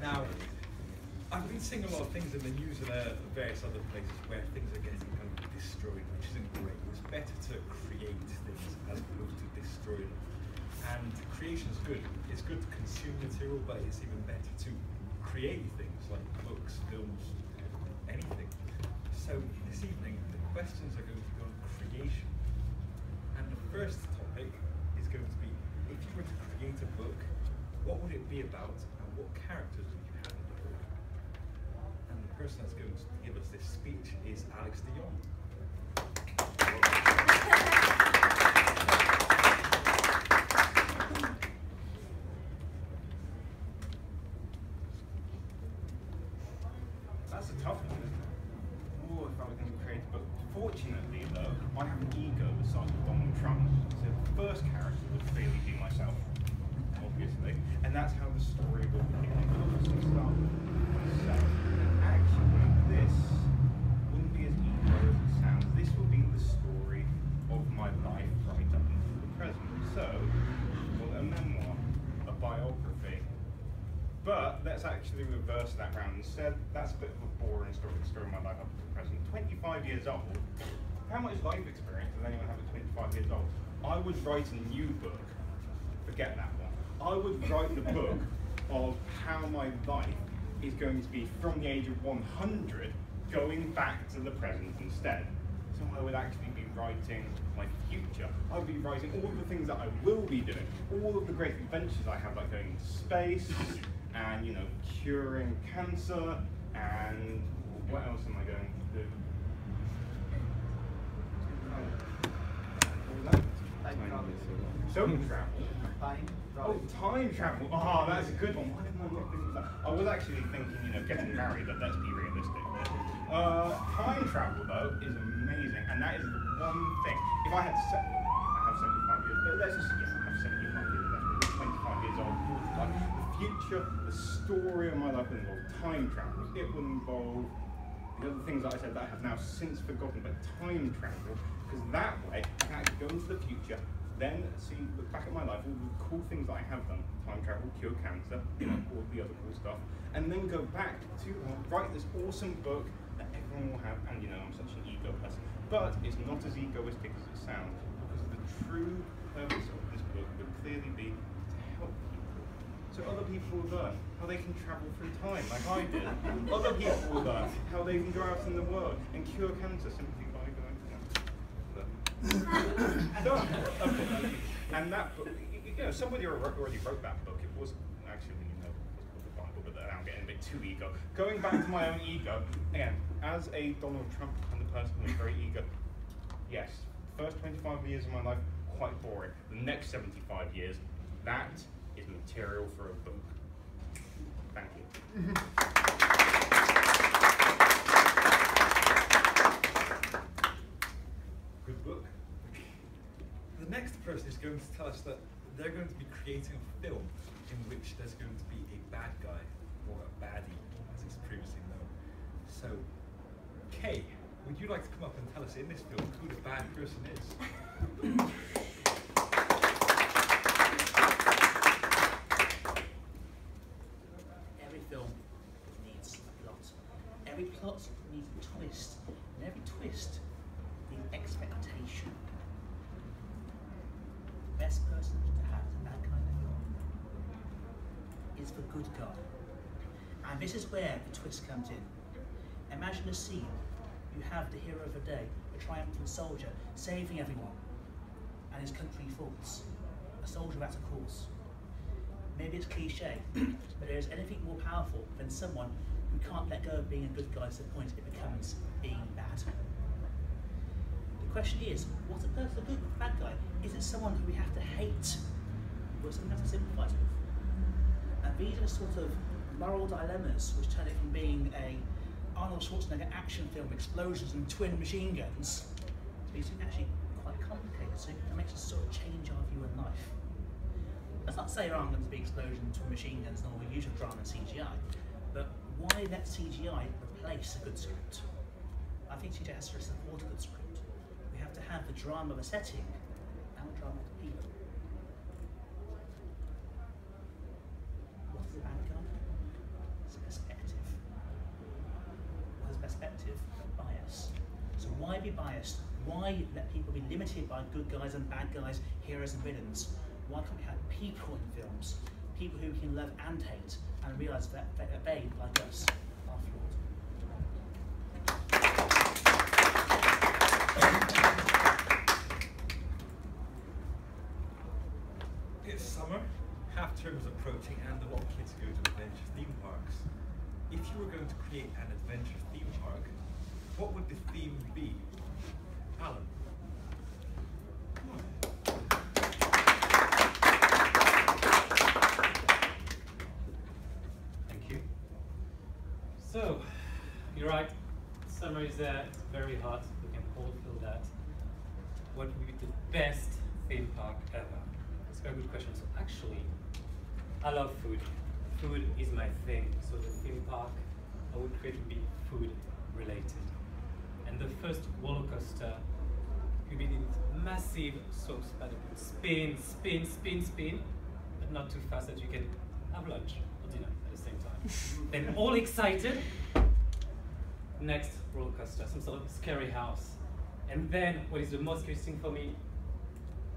Now, I've been seeing a lot of things in the news and various other places where things are getting kind of destroyed, which isn't great. It's better to create things as opposed to destroy them. And creation is good. It's good to consume material, but it's even better to create things like books, films, anything. So this evening, the questions are going to be on creation. And the first topic is going to be, if you were to create a book, what would it be about and what characters would you have in the book? And the person that's going to give us this speech is Alex de Jong. That's a tough one, isn't it? Oh, if I was going to create a book. Fortunately, though, I have an ego the size of Donald Trump. So the first character would clearly be myself, obviously. And that's how the story will begin. Obviously, start with myself. And actually, this wouldn't be as ego as it sounds. This will be the story of my life right up until the present. So, well, a memoir, a biography. But let's actually reverse that round instead. That's a bit of a boring story, the story of my life up to the present. 25 years old. How much life experience does anyone have at 25 years old? I would write a new book. Forget that one. I would write the book of how my life is going to be from the age of 100 going back to the present instead. So I would actually be writing my future. I would be writing all of the things that I will be doing, all of the great adventures I have, like going into space, and curing cancer, and what else am I going to do? Soap travel. Oh, time travel. Oh, that's a good one. Why didn't I think of that? I was actually thinking, getting married, but let's be realistic. Time travel though is amazing, and that is the one thing. If I had I have 75 years, but let's just I have 75 years left. 25 years old. Like the future, the story of my life will involve time travel. It will involve the other things that I said that I have now since forgotten, but time travel, because that way I can actually go into the future, then look back at my life, all the cool things that I have done, time travel, cure cancer, all the other cool stuff, and then go back to write this awesome book that everyone will have, and I'm such an ego person. But it's not as egoistic as it sounds, because the true purpose of this book would clearly be to help people. So other people will learn how they can travel through time, like I did. Other people will learn how they can go out in the world and cure cancer simply by going, and that book, somebody already wrote that book. It was actually, it was the Bible, but I'm getting a bit too ego. Going back to my own ego, again, as a Donald Trump kind of person who's very eager, yes, first 25 years of my life, quite boring. The next 75 years, that is material for a book. Thank you. Good book. The next person is going to tell us that they're going to be creating a film in which there's going to be a bad guy, or a baddie, as it's previously known. So, Kay, would you like to come up and tell us in this film who the bad person is? Every film needs a plot. Every plot needs a twist, and every twist needs expectation. The best person to have as a bad guy in a film is the good guy. And this is where the twist comes in. Imagine a scene. You have the hero of the day, a triumphant soldier, saving everyone, and his country falls. A soldier at a course. Maybe it's cliche, but there is anything more powerful than someone who can't let go of being a good guy to the point it becomes being bad. The question is, what's a person good with, a bad guy? Is it someone who we have to hate, or someone we have to sympathise with? And these are the sort of moral dilemmas which turn it from being a Arnold Schwarzenegger action film, explosions and twin machine guns, to be something actually quite complicated, so it makes us sort of change our view on life. That's not to say there aren't going to be explosions, twin machine guns, and all the usual drama and CGI, but why let CGI replace a good script? I think CGI has to support a good script. We have to have the drama of a setting and the drama of the people. What is a bad guy? Why be biased? Why let people be limited by good guys and bad guys, heroes and villains? Why can't we have people in films? People who can love and hate and realise that they, like us, are flawed. It's summer, half term is approaching, and a lot of kids go to adventure theme parks. If you were going to create an adventure theme park, what would the theme be? Alan? Thank you. So, you're right, summer is there, it's very hot, we can all feel that. What would be the best theme park ever? It's a very good question. So actually, I love food. Food is my thing. So the theme park I would create would be food related. And the first roller coaster would be this massive sauce that would spin, spin, spin, spin, but not too fast that you can have lunch or dinner at the same time. Then all excited, next roller coaster, some sort of scary house. And then what is the most interesting for me?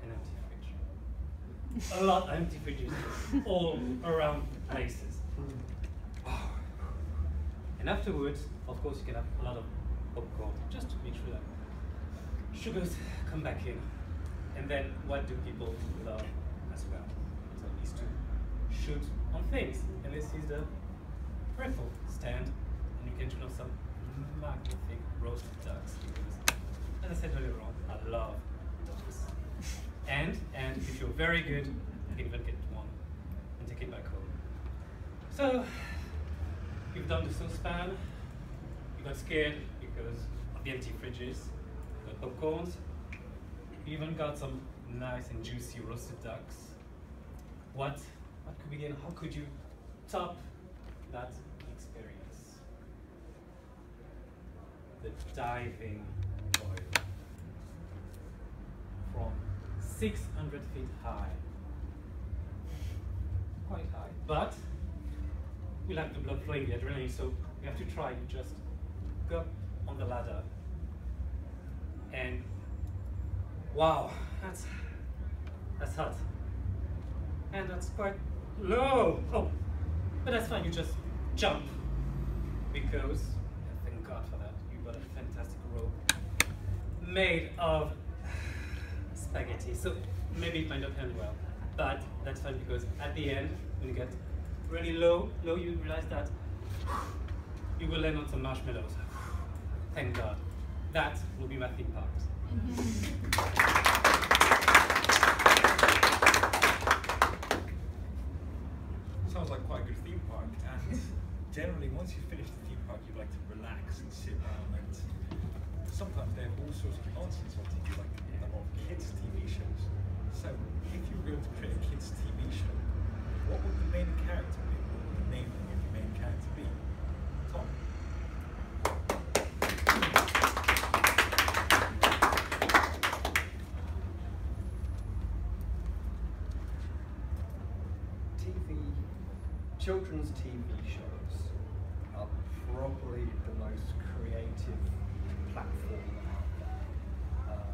An empty fridge. A lot of empty fridges all around places. Wow. And afterwards, of course, you can have a lot of popcorn, just to make sure that sugars come back in. And then what do people love as well? So is to shoot on things. And this is the rifle stand. And you can shoot on some magnificent roasted ducks. As I said earlier on, I love ducks. And if you're very good, you can even get one and take it back home. So, you've done the saucepan, you got scared because of the empty fridges, you got popcorns, you even got some nice and juicy roasted ducks. What could we get? How could you top that experience? The diving boil from 600 feet high. Quite high, but we like the blood flowing, the adrenaline, so you have to try. You just go on the ladder, and wow, that's hot, and that's quite low. Oh, but that's fine. You just jump because, thank God for that, you got a fantastic rope made of spaghetti. So maybe it might not end well, but that's fine because at the end, when you get really low, you realize that you will land on some marshmallows. Thank God. That will be my theme park. Sounds like quite a good theme park, and generally once you finish the theme park you like to relax and sit down, and sometimes they have all sorts of nonsense on TV, like a lot of kids TV shows. So if you were going to create a kids TV show, what would the main character be? What would the name of the main character be? Tom? Children's TV shows are probably the most creative platform out there.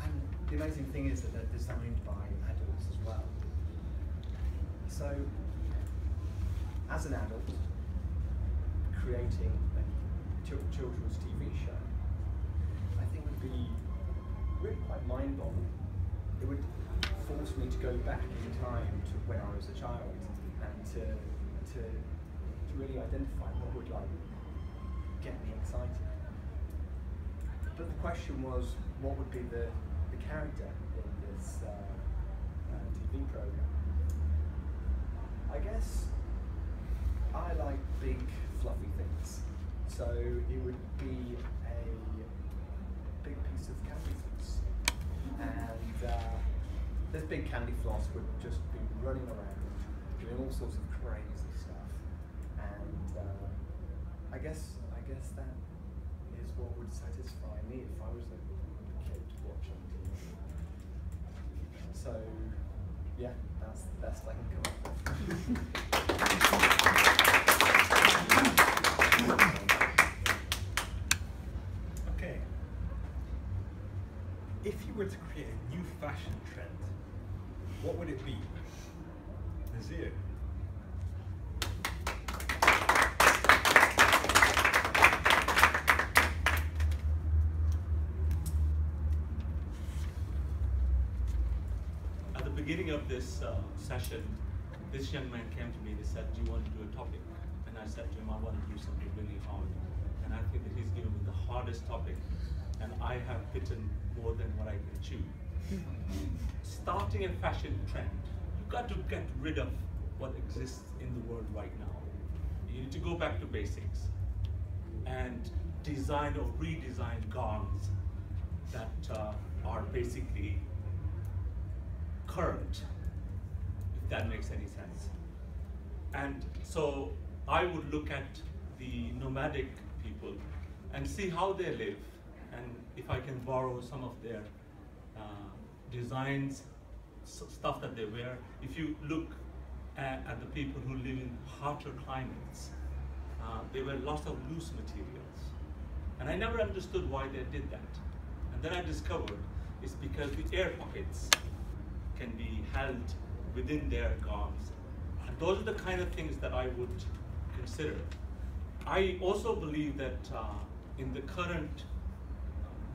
And the amazing thing is that they're designed by adults as well. So, as an adult, creating a children's TV show, I think would be really quite mind-boggling. It would force me to go back in time to when I was a child and to really identify what would like get me excited. But the question was, what would be the character in this TV program? I guess I like big fluffy things, so it would be a big piece of candy floss, and this big candy floss would just be running around doing all sorts of crazy stuff, and I guess that is what would satisfy me if I was a kid watching TV. So yeah, that's the best I can come up with. Okay, museum. At the beginning of this session, this young man came to me and he said, "Do you want to do a topic?" And I said to him, "I want to do something really hard." And I think that he's given me the hardest topic, and I have bitten more than what I can chew. Starting a fashion trend, you've got to get rid of what exists in the world right now. You need to go back to basics and design or redesign garments that are basically current, if that makes any sense. And so I would look at the nomadic people and see how they live, and if I can borrow some of their designs, stuff that they wear. If you look at the people who live in hotter climates, they wear lots of loose materials. And I never understood why they did that. And then I discovered it's because the air pockets can be held within their garments. And those are the kind of things that I would consider. I also believe that in the current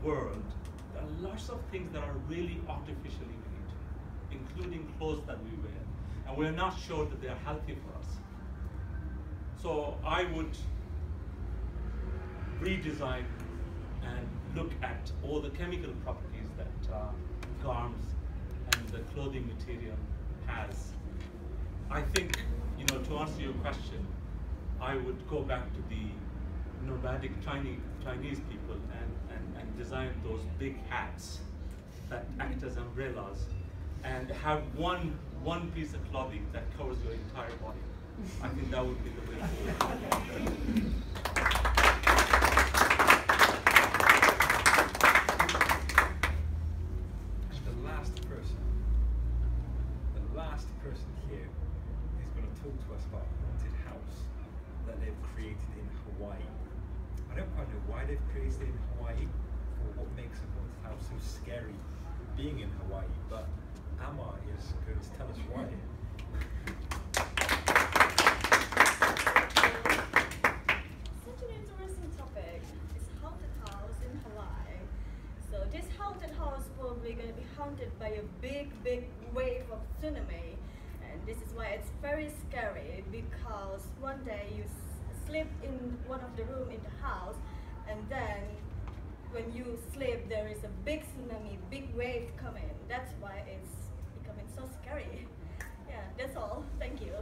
world, there are lots of things that are really artificially made, including clothes that we wear. And we're not sure that they're healthy for us. So I would redesign and look at all the chemical properties that garments and the clothing material has. I think, to answer your question, I would go back to the nomadic Chinese people and design those big hats that act as umbrellas and have one piece of clothing that covers your entire body. I think that would be the way forward. The last person here is going to talk to us about a haunted house that they've created in Hawaii. I don't quite know why they've created it in Hawaii or what makes a haunted house so scary being in Hawaii, but Amma is going to tell us why. Such an interesting topic. It's haunted house in Hawaii. So this haunted house is probably going to be haunted by a big wave of tsunami. And this is why it's very scary, because one day you sleep in one of the rooms in the house, and then when you sleep there is a big tsunami, big wave coming. That's why it's becoming so scary. Yeah, that's all. Thank you.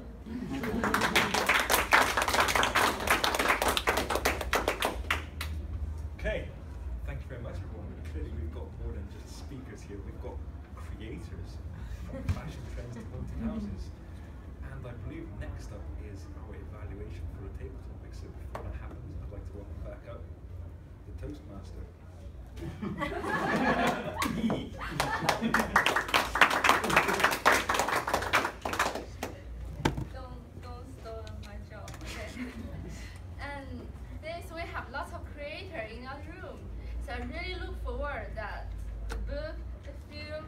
Okay, thank you very much, everyone. Clearly we've got more than just speakers here. We've got creators of fashion trends and haunted houses. And I believe next up is our evaluation for the table topic. So before that happens, I'd like to welcome back up the Toastmaster. Don't steal my job, okay? And this, we have lots of creators in our room. So I really look forward that the book, the film,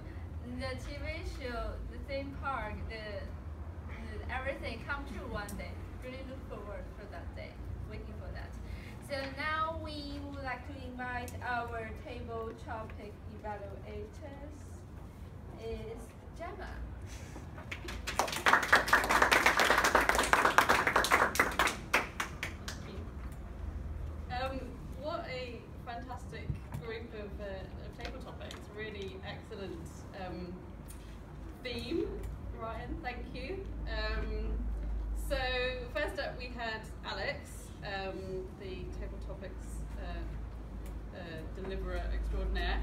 the TV show, the theme park, the everything come true one day. Really look forward for that day, waiting for that. So now we would like to invite our table topic evaluators. Is Gemma. What a fantastic group of table topics. Really excellent theme, Ryan. Thank you. So first up we had Alex, the table topics deliverer extraordinaire.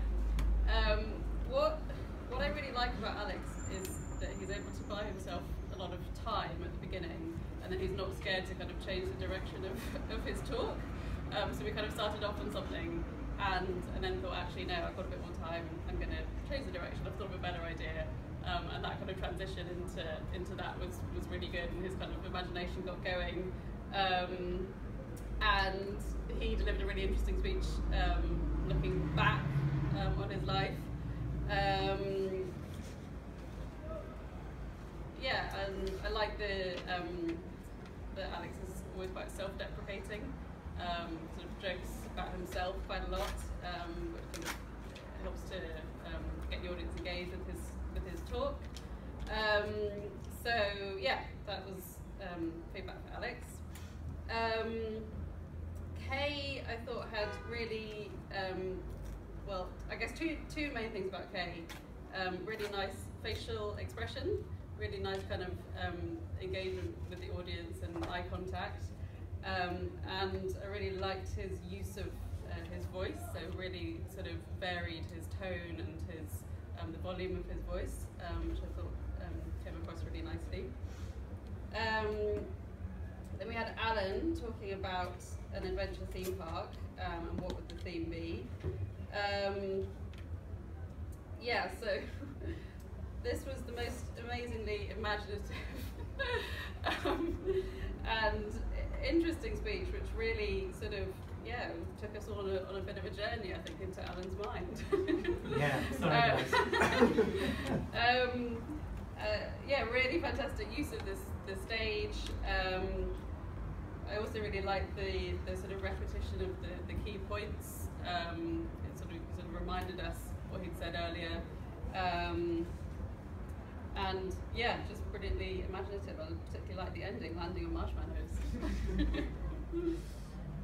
What I really like about Alex is that he's able to buy himself a lot of time at the beginning, and that he's not scared to kind of change the direction of his talk. So we kind of started off on something and then thought, actually no, I've got a bit more time, I'm going to change the direction, I've thought of a better idea. And that kind of transition into that was really good, and his kind of imagination got going. And he delivered a really interesting speech looking back on his life. yeah, and I like that Alex is always quite self-deprecating, sort of jokes about himself quite a lot, which kind of helps to get the audience engaged with his talk. So yeah, that was feedback for Alex. Kay, I thought had really, well, I guess two main things about Kay. Really nice facial expression, really nice kind of engagement with the audience and eye contact. And I really liked his use of his voice, so really sort of varied his tone and his the volume of his voice, which I thought came across really nicely. Then we had Alan talking about an adventure theme park and what would the theme be. Yeah, so this was the most amazingly imaginative and interesting speech, which really sort of, yeah, took us all on a bit of a journey, I think, into Alan's mind. Yeah, sorry guys. Yeah, really fantastic use of the stage. I also really like the sort of repetition of the key points. It sort of reminded us what he'd said earlier. And yeah, just brilliantly imaginative. I particularly like the ending, landing on marshmallows.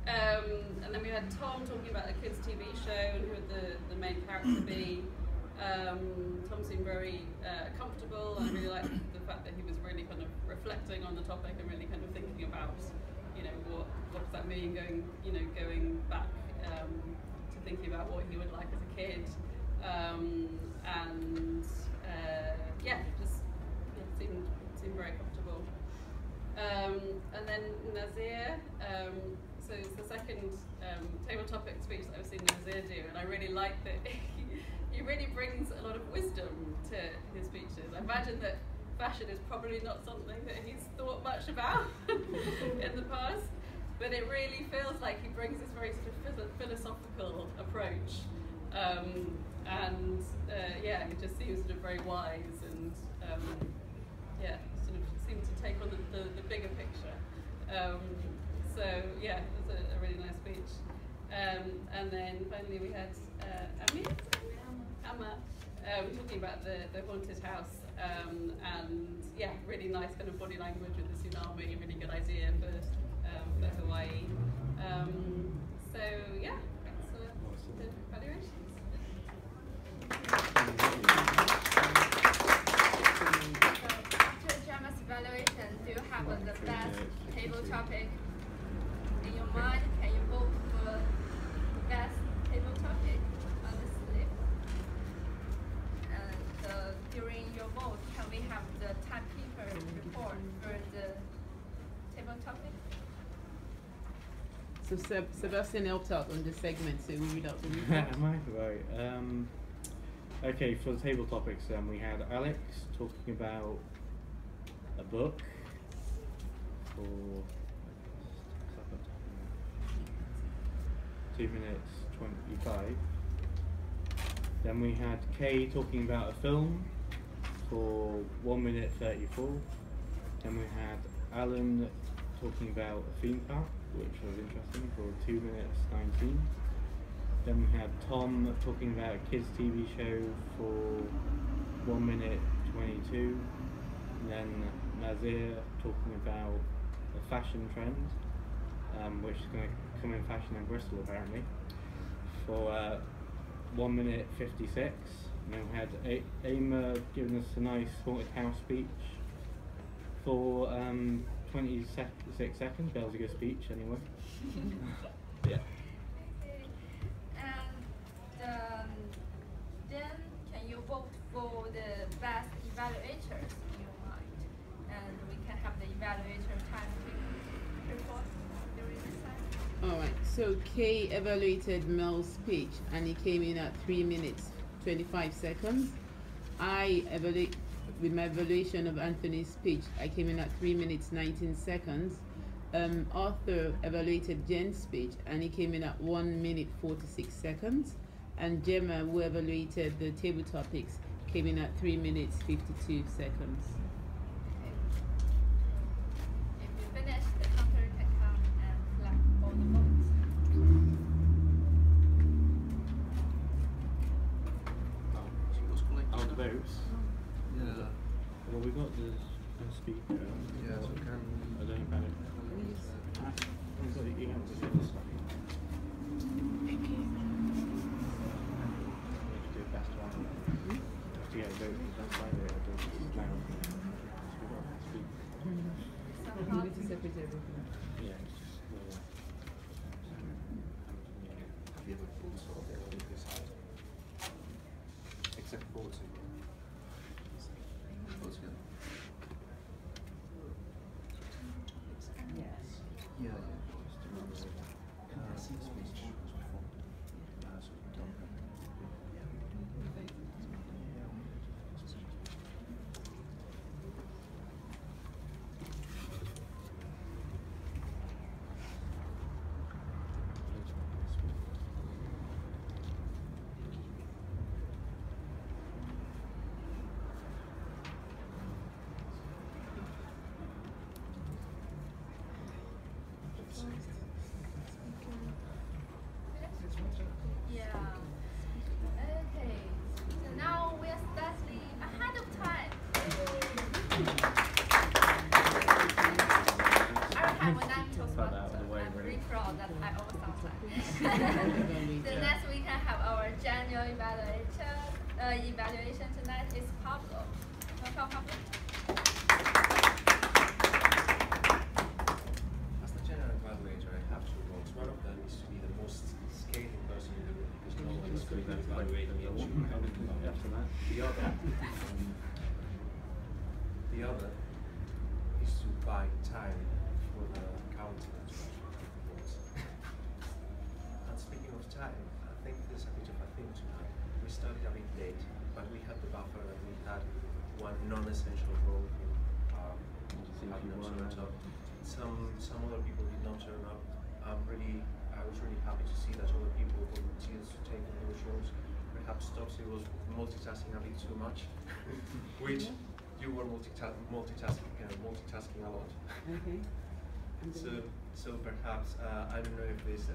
And then we had Tom talking about a kids' TV show and who would the main character be. Tom seemed very comfortable, and I really liked the fact that he was really kind of reflecting on the topic and really kind of thinking about, you know, what does that mean going back to thinking about what he would like as a kid. Yeah, just seemed very comfortable. And then Nazir, so it's the second table topic speech that I've seen Nazir do, and I really like that he really brings a lot of wisdom to his speeches. I imagine that fashion is probably not something that he's thought much about in the past, but it really feels like he brings this very sort of philosophical approach. Yeah, it just seems sort of very wise and yeah, sort of seems to take on the bigger picture. So yeah, it was a really nice speech. And then finally we had Amma talking about the haunted house, and yeah, really nice kind of body language with the tsunami, really good idea for Hawaii. So yeah, that's the evaluations. After Gemma's evaluation, do you have the best table topic in your mind? Can you vote for the best table topic on this list? And during your vote, can we have the timekeeper report for the table topic? So Sebastian helped out on this segment, so we read out the report. Am I? Right. Okay, for the table topics, we had Alex talking about a book for 2 minutes 25. Then we had Kay talking about a film for 1 minute 34. Then we had Alan talking about a theme park, which was interesting, for 2 minutes 19. Then we had Tom talking about a kids' TV show for 1 minute 22. And then Nazir talking about a fashion trend, which is going to come in fashion in Bristol apparently, for 1 minute 56. And then we had Aima giving us a nice haunted house speech for 26 seconds. That was a good speech anyway. Yeah. Then can you vote for the best evaluators in your mind? And we can have the evaluator time report during this time. Alright, so Kay evaluated Mel's speech and he came in at 3 minutes 25 seconds. With my evaluation of Anthony's speech, I came in at 3 minutes 19 seconds. Arthur evaluated Jen's speech and he came in at 1 minute 46 seconds. And Gemma, who evaluated the table topics, came in at 3 minutes 52 seconds. votes. Yeah. Well, we got the speaker. Yeah, so can. I don't know. We've got the email to finish something. Thank you. We have to do a best one. To get a vote for best idea, I don't know. So we got the speaker. You need to separate everything. Yeah, it's just. Have you ever pulled something on this side? Except voting. Votes again. Yes. Yeah, yeah. Just speech. So we don't have Yeah. Okay. So now we are starting ahead of time. Every time when I'm told Put that out of the way, I'm really. really proud that I always on time. So next we can have our January evaluation tonight is Pablo. Welcome, Pablo. As the general evaluator, I have two roles. One of them is to be the most scaling person in the room because no one is going to evaluate me. After that. The other is to buy time for the accounting reports. And speaking of time, I think there's a bit of a thing tonight. We started a bit late, but we had the buffer and we had one non-essential role in having not turned up. Some other people did not turn up. I was really happy to see that other people volunteered to take on those roles. Perhaps Topsy was multitasking a bit too much, which you were multitasking a lot. Okay. So perhaps I don't know if this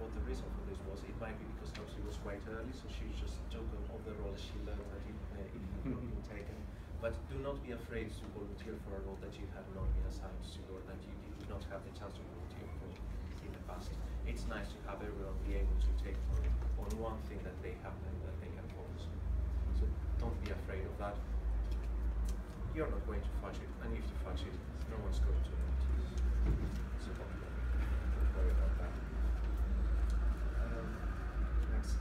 what the reason for this was. It might be because Topsy was quite early, so she just took on all the roles she learned that it had not been taken. But do not be afraid to volunteer for a role that you had not been assigned to or that you did not have the chance to volunteer for in the past. It's nice to have everyone be able to take on one thing that they have and that they can focus on. So don't be afraid of that. You're not going to fudge it, and if you fudge it, no one's going to so don't worry about that. Next,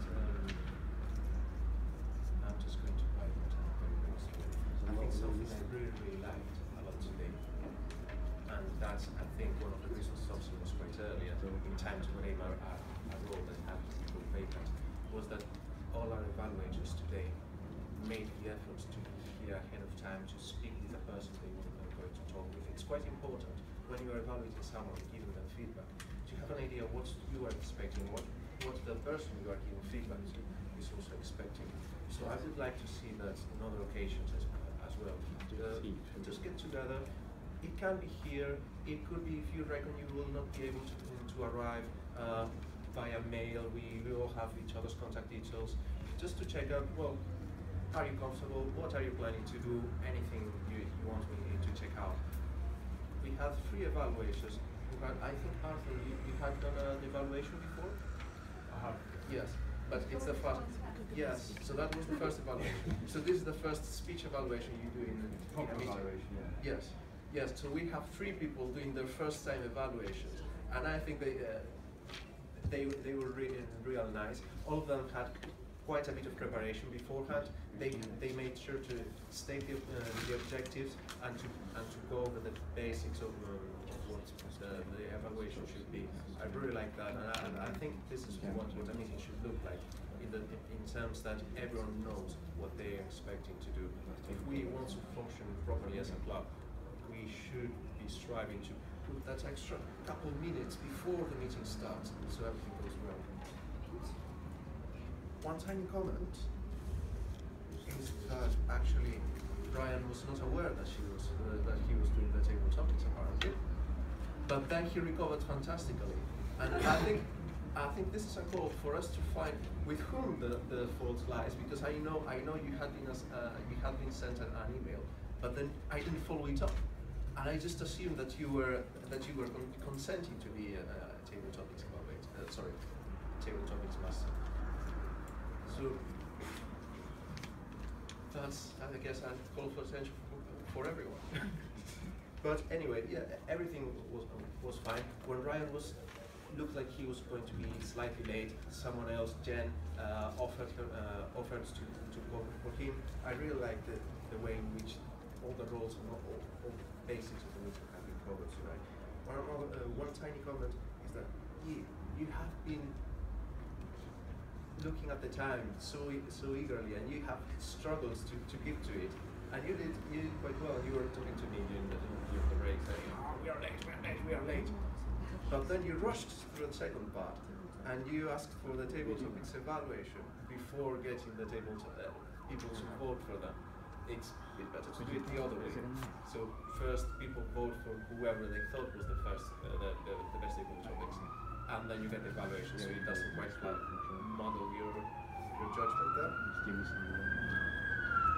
I'm just going to buy more time very, very slowly. I think something I really liked a lot today, and that's, I think, one of the reasons Thompson was quite earlier in time to claim a role that had people vacant, was that all our evaluators today made the effort to be here ahead of time to speak with the person they were going to talk with. It's quite important when you are evaluating someone, giving them feedback, to have an idea of what you are expecting, what the person you are giving feedback to is also expecting. So I would like to see that on other occasions as well. Just get together. It can be here. It could be if you reckon you will not be able to arrive via mail. We all have each other's contact details. Just to check out, well, are you comfortable? What are you planning to do? Anything you want me to check out? We have 3 evaluations. I think, Arthur, you had done an evaluation before? I have. Yes, but it's the first. Yes, so that was the first evaluation. So this is the first speech evaluation you do in a meeting. Evaluation, yeah. Yes. So we have 3 people doing their first time evaluations, and I think they were real nice. All of them had quite a bit of preparation beforehand. They made sure to state the objectives and to go over the basics of what the evaluation should be. I really like that, and I think this is what a meeting should look like in terms that everyone knows what they are expecting to do. If we want to function properly as a club, we should be striving to put that extra couple minutes before the meeting starts so everything goes well. One tiny comment is that actually Brian was not aware that he was doing the table topics apparently, but then he recovered fantastically, and I think I think this is a call for us to find with whom the fault lies, because I know you had been sent an email, but then I didn't follow it up, and I just assumed that you were consenting to be a table topics evaluator. Table topics master. So that's, I guess, a call for attention for everyone. But anyway, yeah, everything was fine. When Ryan looked like he was going to be slightly late, someone else, Jen, offered to cover for him. I really liked the way in which all the roles and all basics of the meeting have been covered tonight. One tiny comment is that you have been looking at the time so eagerly, and you have struggled to keep to it, and you did quite well. You were talking to me during the break saying, "Oh, we are late." But then you rushed through the second part, and you asked for the table topics evaluation before getting the people to vote for them. It's better to do it the other way. So first, people vote for whoever they thought was the best table topics, and then you get the evaluation. So it doesn't quite model your judgment there.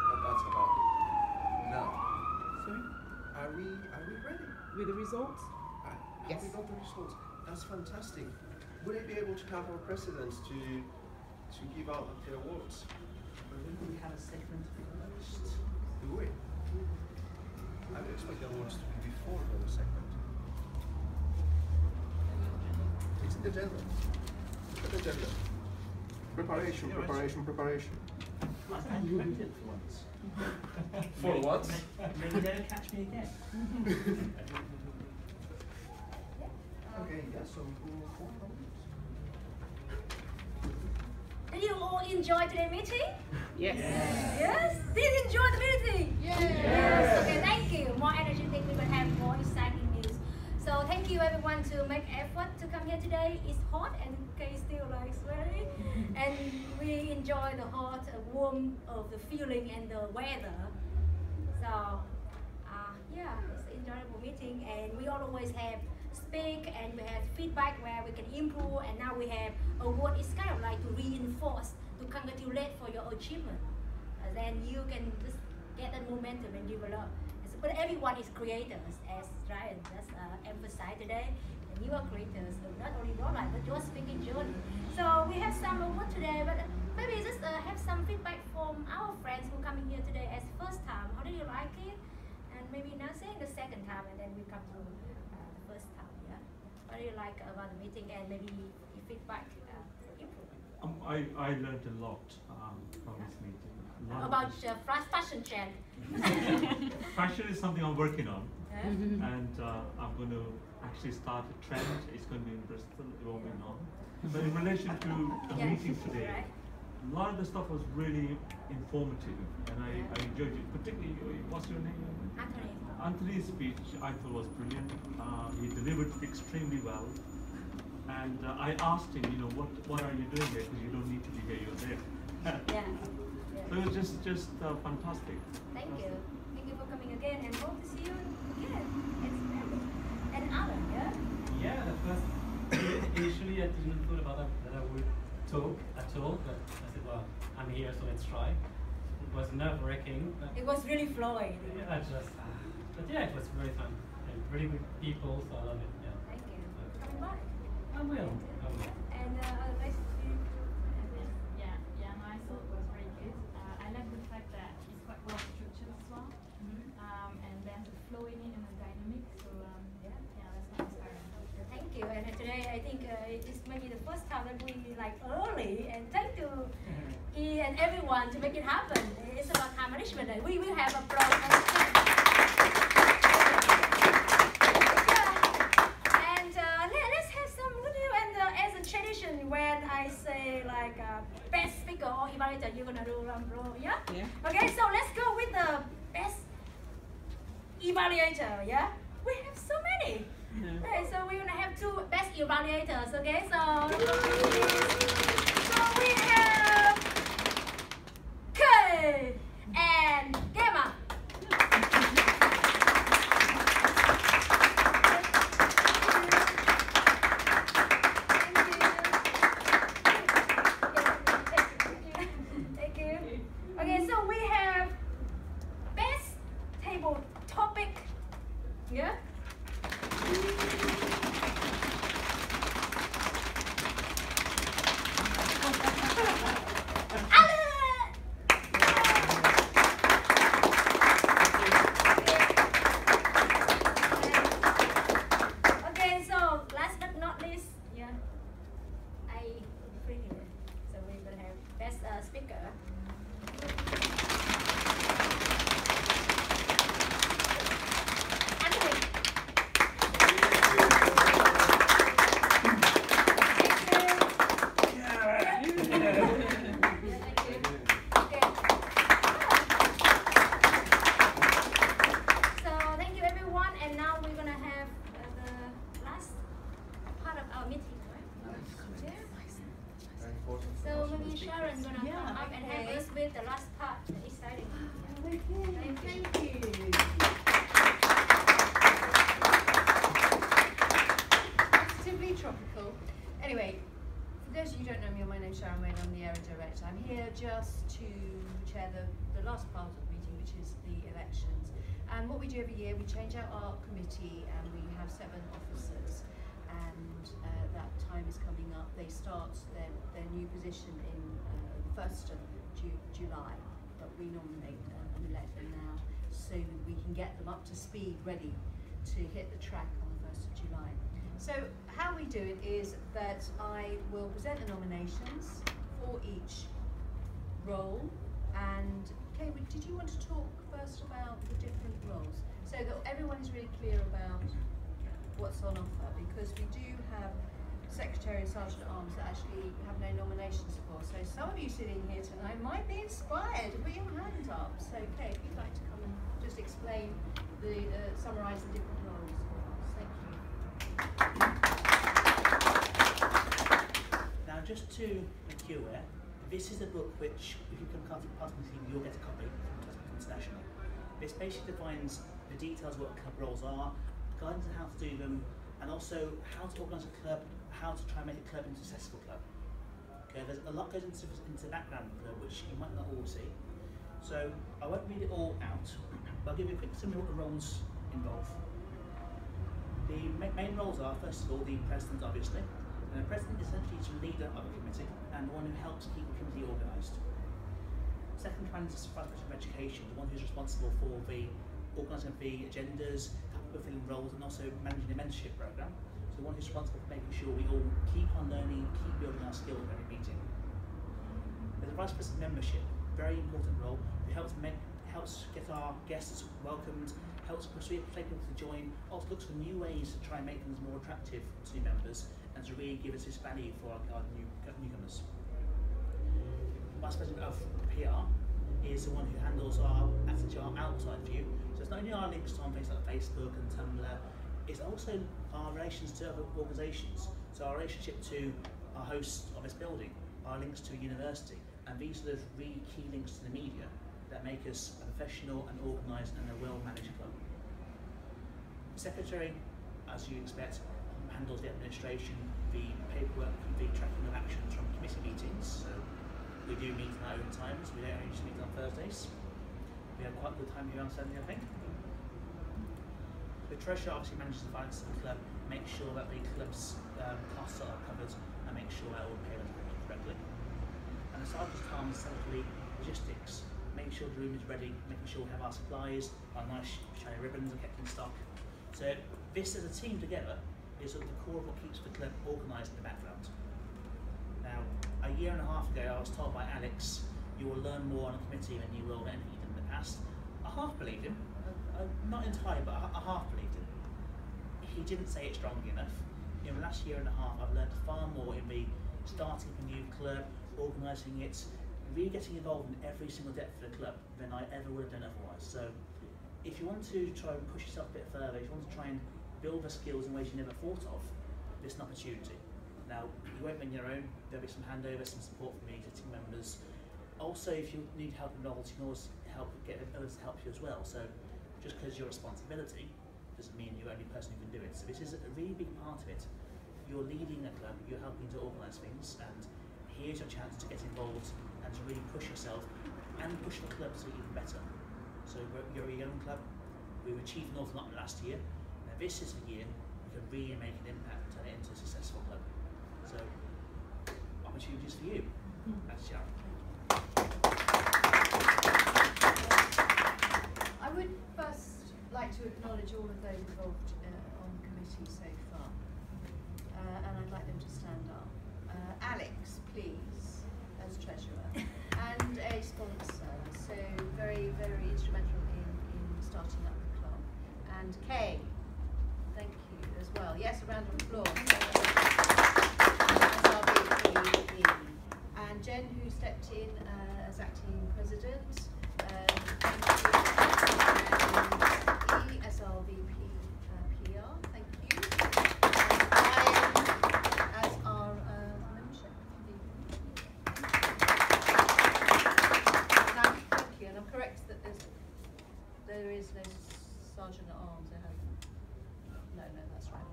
But that's about it. Now, Sorry? are we ready? With the results? Have we got the results? That's fantastic. Would I be able to have our presidents to give out the awards? We have a segment first. Do we? I would expect the awards to be before the segment. It's in the agenda. Look at the agenda. Preparation. And you did it for once. For once? Maybe don't catch me again. Okay, yeah, so Did you all enjoy today's meeting? Yes. Yes? Did you enjoy the meeting? Yes. Okay, thank you. More energy, think we will have more exciting news. So thank you everyone to make effort to come here today. It's hot and okay, still like sweaty. And we enjoy the hot, warmth of the feeling and the weather. So yeah, it's an enjoyable meeting, and we always have speak and we have feedback where we can improve, and now we have award. It's kind of like to reinforce, to congratulate for your achievement. Then you can just get that momentum and develop. But everyone is creators, as Ryan just emphasized today. And you are creators, so not only your life, but your speaking journey. So we have some award today, but maybe just have some feedback from our friends who are coming here today as first time. How do you like it? And maybe now saying the second time, and then we come to the first time. Yeah. What do you like about the meeting, and maybe feedback for improvement? I learned a lot from this meeting. About fashion trend. Fashion is something I'm working on, and I'm going to actually start a trend. It's going to be in Bristol, it won't be long. But in relation to the meeting today, a lot of the stuff was really informative, and I enjoyed it. Particularly, what's your name? Anthony. Anthony's speech I thought was brilliant. He delivered extremely well, and I asked him, what are you doing here? Because you don't need to be here, you're there. Yeah. So it was just fantastic. Thank you. Thank you for coming again, and hope to see you again. And Alan, yeah? Yeah, at first, initially I didn't thought about that I would talk at all, but I said, well, I'm here, so let's try. It was nerve-wracking. It was really flowing. Yeah, but yeah, it was very fun. And really good people, so I love it. Yeah. Thank you. Coming back. I will. And nice to see you. Yeah, no, I thought it was very good. I like the fact that it's quite well structured as well. And there's a flow in it and a dynamic, so yeah, that's inspiring. Thank you. And today I think it's maybe the first time that we like early, and thank you E and everyone to make it happen. It's about time management. We will have applause. When I say like best speaker or evaluator, you're gonna do roll, yeah? Okay, so let's go with the best evaluator, yeah? We have so many. Okay, so we're gonna have two best evaluators, okay? So we have Kay and Gemma. Okay, so last but not least, yeah, I pretty good. So we will have best speaker. So thank you everyone, and now we're gonna have the last part of our meeting, right? Yeah. Very important. So maybe Sharon's gonna come up and help us with the last part, the exciting. Thank you. Positively tropical. Anyway, for those of you who don't know me, my name's Sharon Wayne, I'm the area director. I'm here just to chair the last part of the meeting, which is the elections. And what we do every year, we change out our committee and we have 7 officers. And that time is coming up. They start their new position in the 1st of July, but we nominate and elect them now so we can get them up to speed, ready to hit the track on the 1st of July. So how we do it is that I will present the nominations for each role. And Kay, did you want to talk first about the different roles so that everyone is really clear about what's on offer? Because we do have Secretary and Sergeant at Arms that actually have no nominations for. So some of you sitting here tonight might be inspired. Put your hand up. So Kay, if you'd like to come and just explain summarise the different roles. Thank you. Now, just to make you aware, this is a book which, if you come part of the team, you'll get a copy from Tasmania International. This basically defines the details of what club roles are, guidance on how to do them, and also how to organise a club, how to try and make a club into a successful club. Okay, there's a lot goes into the background of the club, which you might not all see. So I won't read it all out, but I'll give you a quick summary of what the roles involve. The main roles are, first of all, the president, obviously. And the president essentially is the leader of a committee and the one who helps keep the committee organised. Second command is the Vice President of Education, the one who's responsible for the organising of the agendas, fulfilling roles, and also managing the mentorship programme. So the one who's responsible for making sure we all keep on learning, keep building our skills at every meeting. There's a Vice President membership, very important role, who helps get our guests welcomed, helps persuade people to join, also looks for new ways to try and make things more attractive to new members, and to really give us this value for our newcomers. Vice President of PR is the one who handles our outside view. So it's not only our links on places like Facebook and Tumblr, it's also our relations to other organisations. So our relationship to our hosts of this building, our links to a university, and these are the really key links to the media that make us a professional and organised and a well-managed club. Secretary, as you expect, handles the administration, the paperwork, the tracking of actions from committee meetings. So we do meet in our own times. We don't only just meet on Thursdays. We have quite a good time here on Sunday, I think. The treasurer obviously manages the finance of the club, makes sure that the club's costs are covered, and makes sure that all the payments are paid correctly. And the sergeant's time is essentially logistics, making sure the room is ready, making sure we have our supplies, our nice shiny ribbons are kept in stock. So this as a team together is at the core of what keeps the club organised in the background. Now, a year and a half ago I was told by Alex, you will learn more on a committee than you will anything you did in the past. I half believed him, not entirely, but I half believed him. He didn't say it strongly enough. In the last year and a half I've learned far more in the starting a new club, organising it, really getting involved in every single depth of the club than I ever would have done otherwise. So if you want to try and push yourself a bit further, if you want to try and build the skills in ways you never thought of, this is an opportunity. Now, you won't be on your own, there'll be some handover, some support from the existing members. Also, if you need help in roles, you can always get others to help you as well. So just because your responsibility doesn't mean you're the only person who can do it. So this is a really big part of it. You're leading a club, you're helping to organise things, and here's your chance to get involved and to really push yourself and push the club to even better. So you're a young club, we achieved an awful lot last year. Now this is the year can really make an impact and turn it into a successful club. So, opportunities for you. That's Sharon. I would first like to acknowledge all of those involved on the committee so far, and I'd like them to stand up. Alex, please, as treasurer, and a sponsor, so very, very instrumental in starting up the club. And Kay, thank you as well. Yes, a round of applause. As our VP. And Jen, who stepped in as acting president. Thank you. And E as our VP PR. Thank you. And Ryan as our membership VP. Thank you. And I'm correct that there is no sergeant at arms. No, that's right.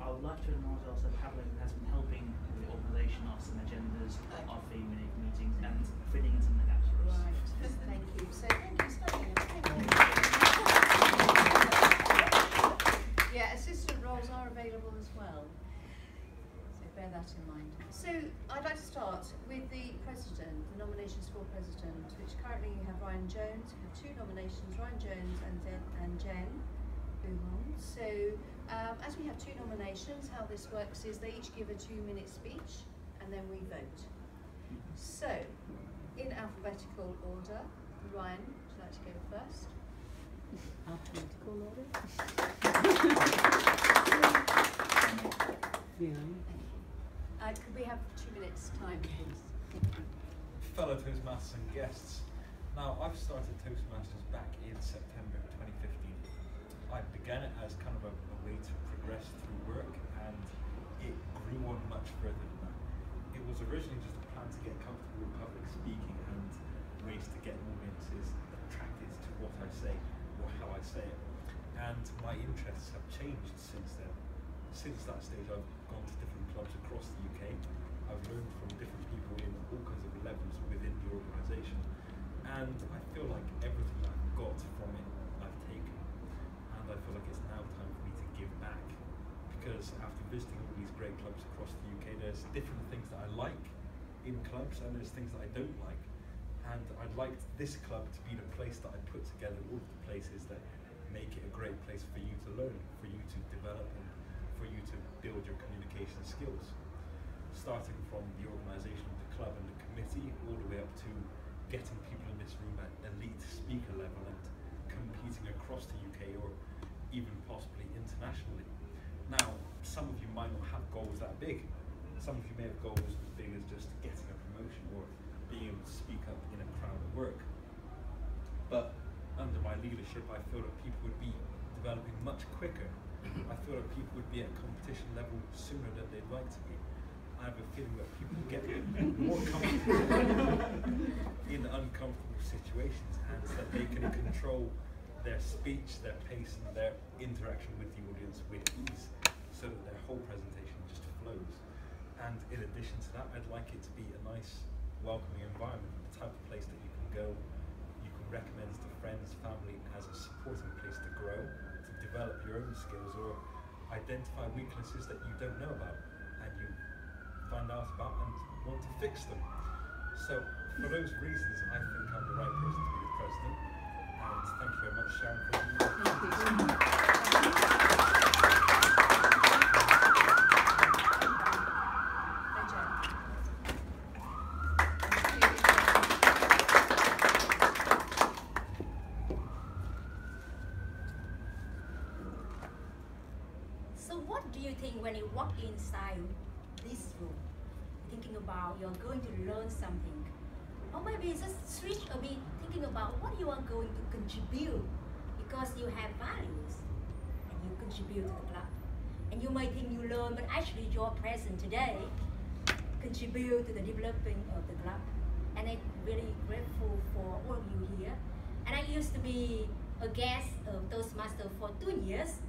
I would like to acknowledge also Pablo, who has been helping with the organisation of some agendas, our theme meetings, and filling in some of the gaps for us. Right, thank you. So thank you, Sonia. Thank you. Yeah, assistant roles are available as well. So bear that in mind. So I'd like to start with the president, the nominations for president, which currently you have Ryan Jones. You have two nominations, Ryan Jones and Jen. So, as we have two nominations, how this works is they each give a 2-minute speech and then we vote. So, in alphabetical order, Ryan, would you like to go first? Alphabetical order? Yeah. Could we have 2 minutes time, please? Fellow Toastmasters and guests, now I've started Toastmasters back in September 2015. I began it as kind of a way to progress through work, and it grew on much further than that. It was originally just a plan to get comfortable with public speaking and ways to get audiences attracted to what I say or how I say it. And my interests have changed since then. Since that stage, I've gone to different clubs across the UK. I've learned from different people in all kinds of levels within the organisation, and I feel like everything I've got from it, I've taken. I feel like it's now time for me to give back, because after visiting all these great clubs across the UK, there's different things that I like in clubs and there's things that I don't like, and I'd like this club to be the place that I put together all of the places that make it a great place for you to learn, for you to develop, and for you to build your communication skills, starting from the organisation of the club and the committee all the way up to getting people in this room at elite speaker level and competing across the UK or even possibly internationally. Now, some of you might not have goals that big. Some of you may have goals as big as just getting a promotion or being able to speak up in a crowd at work. But under my leadership, I feel that people would be developing much quicker. I feel that people would be at competition level sooner than they'd like to be. I have a feeling that people get more comfortable in uncomfortable situations, and that they can control their speech, their pace, and their interaction with the audience with ease, so that their whole presentation just flows. And in addition to that, I'd like it to be a nice, welcoming environment, the type of place that you can go, you can recommend to friends, family, as a supporting place to grow, to develop your own skills, or identify weaknesses that you don't know about, and you find out about and want to fix them. So, for those reasons, I think I'm the right person to be the president. And thank you very much, Sharon, for being here. So what do you think when you walk inside this room, thinking about you're going to learn something? Or maybe just switch a bit, thinking about what you are going to contribute, because you have values and you contribute to the club. And you might think you learn, but actually your presence today contribute to the developing of the club. And I'm really grateful for all of you here. And I used to be a guest of Toastmasters for 2 years.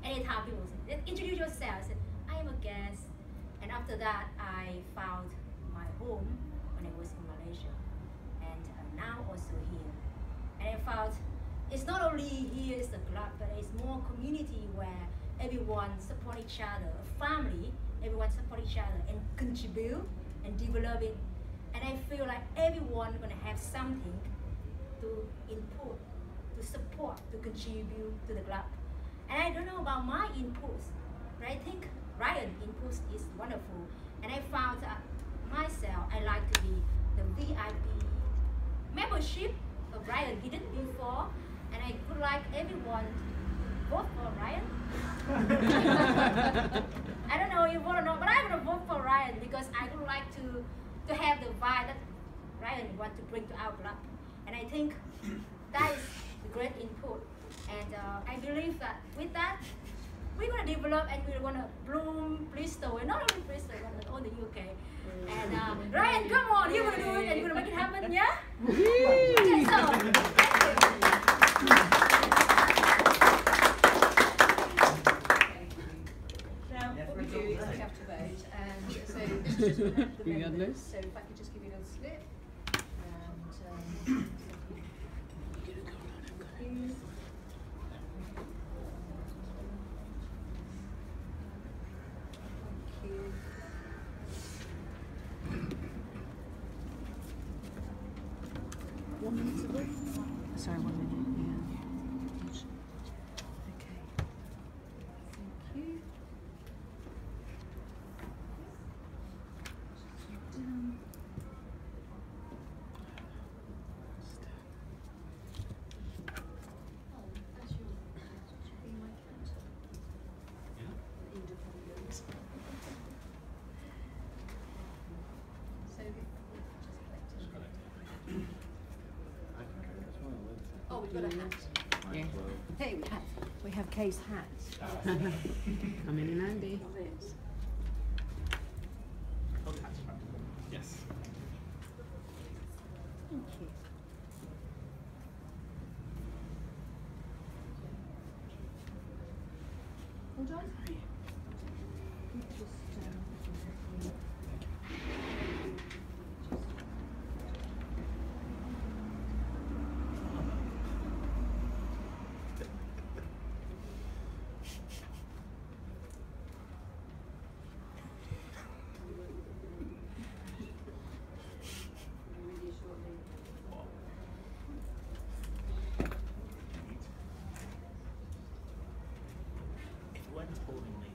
Anytime people say, introduce yourself, I said, I am a guest. And after that, I found my home when I was in Malaysia. And now also here. And I found it's not only here is the club, but it's more community where everyone support each other, a family, everyone support each other and contribute and develop it. And I feel like everyone gonna have something to input, to support, to contribute to the club. And I don't know about my inputs, but I think Ryan's inputs is wonderful. And I found that myself, I like to be the VIP membership of Ryan. He did before, and I would like everyone to vote for Ryan. I don't know if you vote or not, but I'm gonna vote for Ryan because I would like to have the vibe that Ryan wants to bring to our club. And I think that is a great input. And I believe that with that, we're going to develop and we're going to bloom Bristol, and not only Bristol, but all the UK. And Ryan, come on, you're going to do it and you're going to make it happen, yeah? Okay, so. Now, what we do is we have to vote, and so this is just the members. So if I could just give you a little slip. And sorry, 1 minute, yeah. Okay. Thank you. Oh, we've got a hat. Yeah. Hey, we have Kay's hat. Come in handy. Yes. Thank you. Hold on.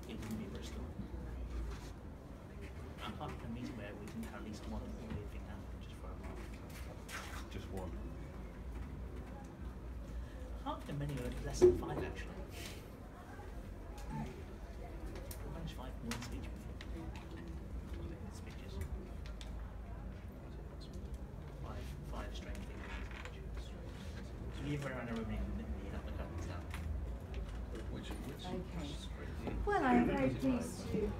It wouldn't be Bristol. I'm part of a meeting where we didn't have at least one living animal just for a month. Just one. Half the many are less than 5 actually. We managed 5 million speech speeches. 5 strange things. So you go around the room and you have the curtains down. Okay. Well, I'm very pleased to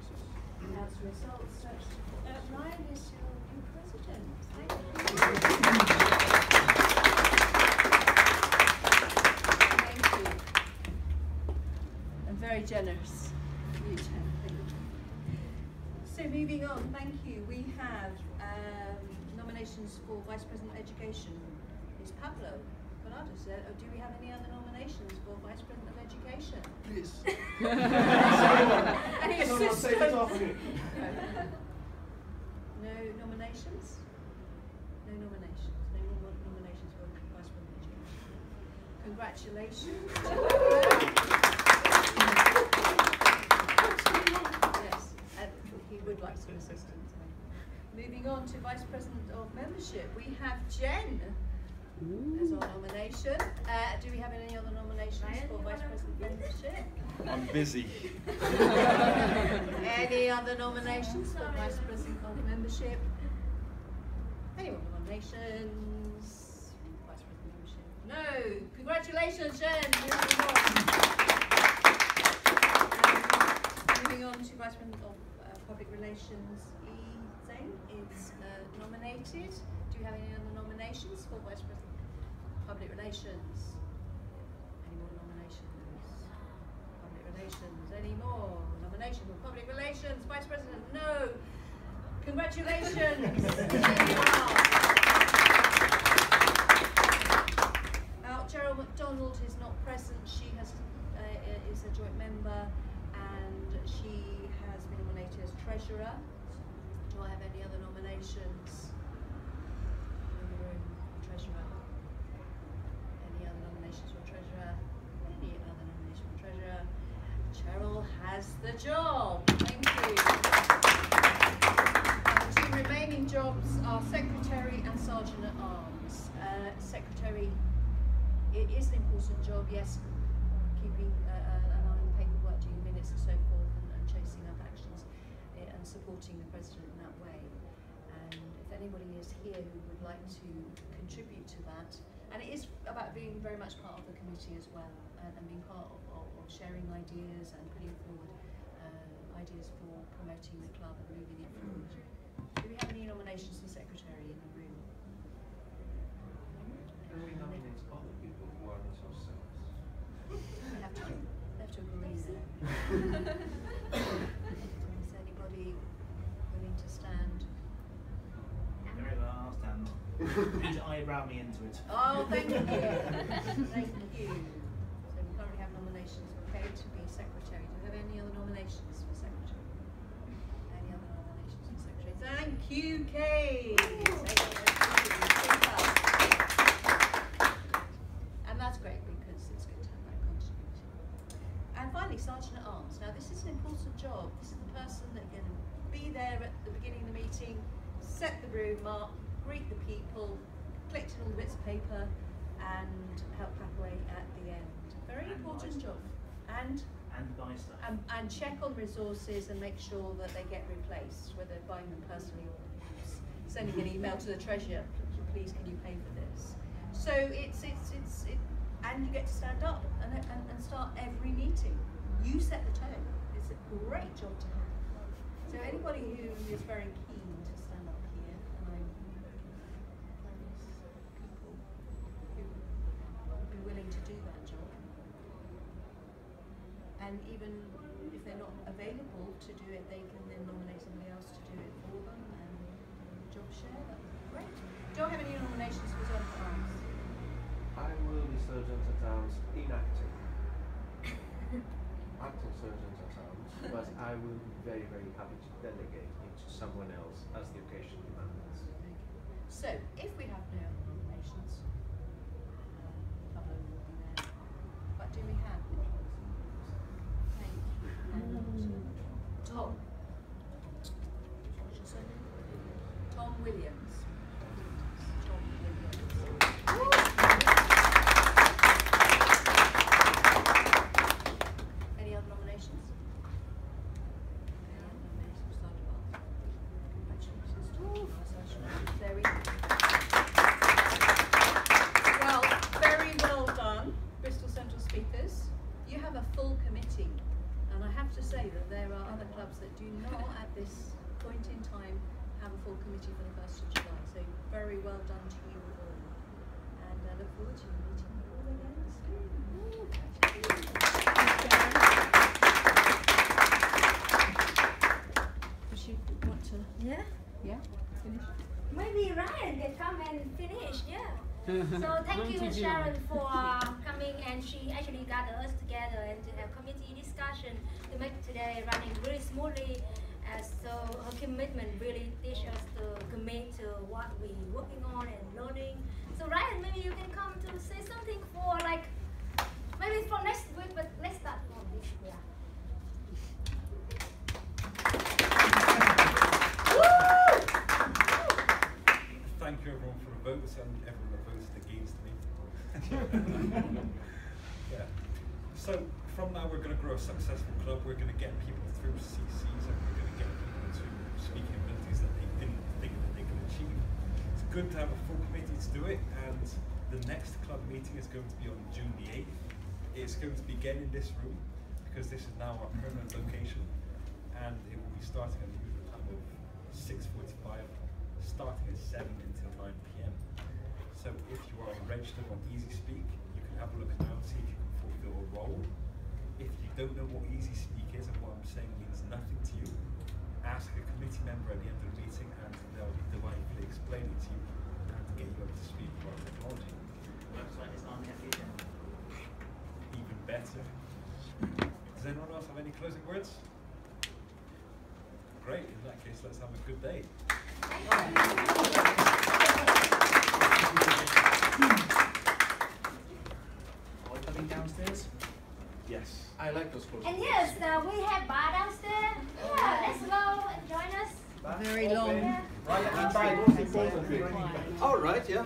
announce the results. Ryan is your new president. Thank you. And very generous. You too. So moving on, thank you. We have nominations for Vice President of Education. Is Pablo Corrales there? Or do we have any other nominations for Vice President of Education? Please. Any assistant? No nominations? No nominations. No more nominations for Vice President of Education. Congratulations. Yes, and he would like some assistance. Moving on to Vice President of Membership, we have Jen as our nomination. Do we have any other nominations for Vice President of Membership? I'm busy. Any other nominations for Vice President of Membership? Any other nominations? Vice President of Membership? No! Congratulations, Jen! Moving on to Vice President of Public Relations, Yi Zheng is nominated. Do you have any other nominations for Vice President of Public Relations? Any more nominations? Public Relations, any more nominations for Public Relations? Vice President, no! Congratulations! Gerald MacDonald is not present. She has is a joint member. treasurer. Do I have any other nominations in the room? Treasurer. Any other nominations for treasurer? Any other nominations for treasurer? Cheryl has the job. Thank you. The two remaining jobs are secretary and sergeant at arms. Secretary, it is an important job, yes, keeping an eye on the paperwork, doing minutes and so forth, and chasing up actions and supporting the president in that way. And if anybody is here who would like to contribute to that, and it is about being very much part of the committee as well, and being part of sharing ideas and putting forward ideas for promoting the club and moving it forward. Do we have any nominations for secretary in the room? Can we nominate other people who are not ourselves? We have to agree there. Is anybody willing to stand? Very well, I'll stand. Please eyebrow me into it. Oh, thank you. Thank you. So we currently have nominations for Kate to be secretary. Do we have any other nominations for secretary? Any other nominations for secretary? Thank you, Kate. And that's great because it's good to have that continuity. And finally, sergeant at arms. Now, this is an important job. This is the person that can be there at the beginning of the meeting, set the room up, greet the people, collect all the bits of paper, and help pack away at the end. Very important job. And buy stuff. And check on resources and make sure that they get replaced, whether buying them personally or sending an email to the treasurer, please can you pay for this? So and you get to stand up and start every meeting. You set the tone. It's a great job to have. So anybody who is very keen to stand up here, and I'm people who would be willing to do that job. And even if they're not available to do it, they can then nominate somebody else to do it for them and job share. That would be great. Do I have any nominations for sergeant at arms? I will be sergeant at arms in acting. Acting sergeant at arms, but I will be very, very happy to delegate it to someone else as the occasion demands. So, if we have no other nominations, Pablo will be there. But do we have? Thank you. Tom. What's your surname? Tom Williams. Tom Williams. Any other nominations? Any other nominations? Congratulations to all of us. Very well, very well done, Bristol Central Speakers. You have a full committee, and I have to say that there are other clubs that do not at this point in time have a full committee for the 1st of July. So very well done to you all, and I look forward to meeting you all again soon. Does she want to? Yeah. Yeah. Finish. Maybe Ryan can come and finish, yeah. So thank you, Sharon, for coming, and she actually got us together and to have committee discussion to make today running really smoothly. So her commitment really teach us to commit to what we're working on and learning. So Ryan, maybe you can come to say something for like, maybe for next week, but let's start from this, yeah. Thank you everyone for the votes and everyone that voted against me. Yeah. So from now we're going to grow a successful club. We're going to get people through CCs and we're going to get people to speaking abilities that they didn't think that they could achieve. It's good to have a full committee to do it, and the next club meeting is going to be on June the 8th. It's going to be again in this room because this is now our permanent location, and it will be starting at the usual time of 6:45. Starting at 7 until 9 PM. So if you are registered on EasySpeak, you can have a look now and see if you can fulfill a role. If you don't know what EasySpeak is and what I'm saying means nothing to you, ask a committee member at the end of the meeting and they'll delightfully explain it to you and get you up to speed with our technology. Website is on the agenda. Even better. Does anyone else have any closing words? Great. In that case, let's have a good day. Are we coming downstairs? Yes. I like those clothes. And yes, we have bar downstairs. Yeah, let's go and join us. Very long. Yeah. Right, and try. All right, yeah.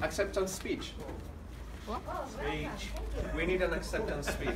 Acceptance speech. What? Oh, welcome. We need an acceptance speech.